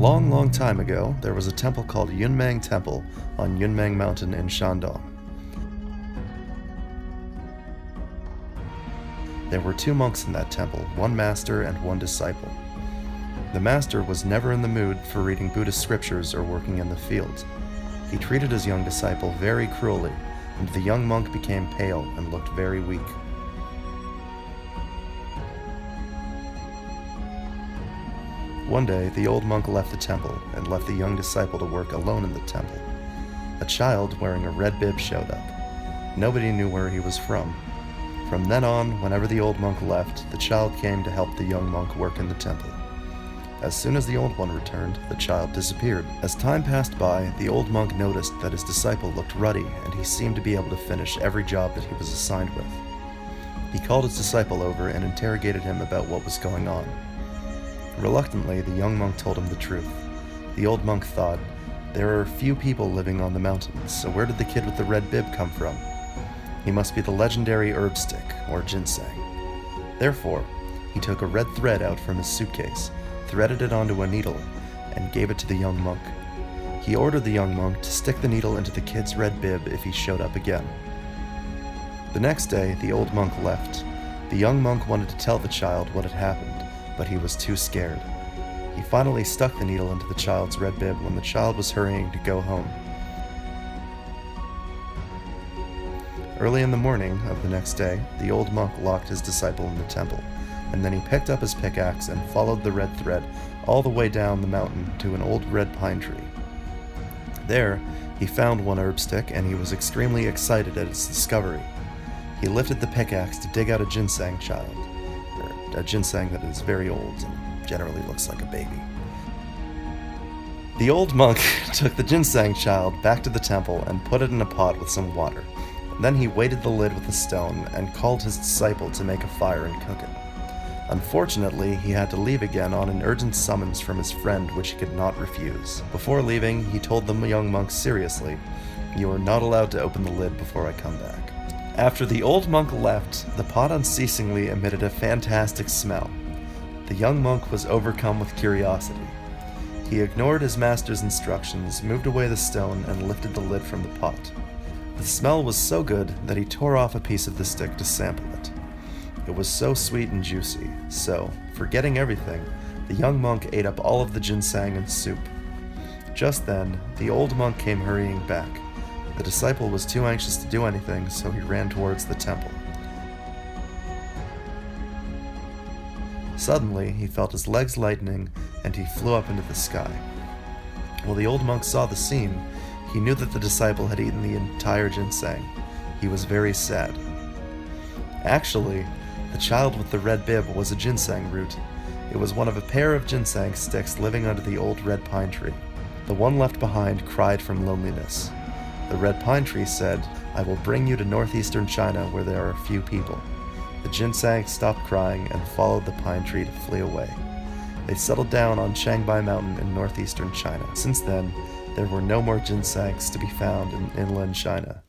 long, long time ago, there was a temple called Yunmeng Temple on Yunmeng Mountain in Shandong. There were 2 monks in that temple, one master and one disciple. The master was never in the mood for reading Buddhist scriptures or working in the fields. He treated his young disciple very cruelly, and the young monk became pale and looked very weak. One day, the old monk left the temple and left the young disciple to work alone in the temple. A child wearing a red bib showed up. Nobody knew where he was from. From then on, whenever the old monk left, the child came to help the young monk work in the temple. As soon as the old one returned, the child disappeared. As time passed by, the old monk noticed that his disciple looked ruddy, and he seemed to be able to finish every job that he was assigned with. He called his disciple over and interrogated him about what was going on. Reluctantly, the young monk told him the truth. The old monk thought, there are few people living on the mountains, so where did the kid with the red bib come from? He must be the legendary herb stick, or ginseng. Therefore, he took a red thread out from his suitcase, threaded it onto a needle, and gave it to the young monk. He ordered the young monk to stick the needle into the kid's red bib if he showed up again. The next day, the old monk left. The young monk wanted to tell the child what had happened, but he was too scared. He finally stuck the needle into the child's red bib when the child was hurrying to go home. Early in the morning of the next day, the old monk locked his disciple in the temple, and then he picked up his pickaxe and followed the red thread all the way down the mountain to an old red pine tree. There, he found one herb stick, and he was extremely excited at its discovery. He lifted the pickaxe to dig out a ginseng child, or a ginseng that is very old and generally looks like a baby. The old monk took the ginseng child back to the temple and put it in a pot with some water. Then he weighted the lid with a stone and called his disciple to make a fire and cook it. Unfortunately, he had to leave again on an urgent summons from his friend, which he could not refuse. Before leaving, he told the young monk seriously, "You are not allowed to open the lid before I come back." After the old monk left, the pot unceasingly emitted a fantastic smell. The young monk was overcome with curiosity. He ignored his master's instructions, moved away the stone, and lifted the lid from the pot. The smell was so good that he tore off a piece of the stick to sample it. It was so sweet and juicy, so, forgetting everything, the young monk ate up all of the ginseng and soup. Just then, the old monk came hurrying back. The disciple was too anxious to do anything, so he ran towards the temple. Suddenly, he felt his legs lightening, and he flew up into the sky. While the old monk saw the scene, he knew that the disciple had eaten the entire ginseng. He was very sad. Actually, the child with the red bib was a ginseng root. It was one of a pair of ginseng sticks living under the old red pine tree. The one left behind cried from loneliness. The red pine tree said, "I will bring you to northeastern China where there are few people." The ginseng stopped crying and followed the pine tree to flee away. They settled down on Changbai Mountain in northeastern China. Since then, there were no more ginsengs to be found in inland China.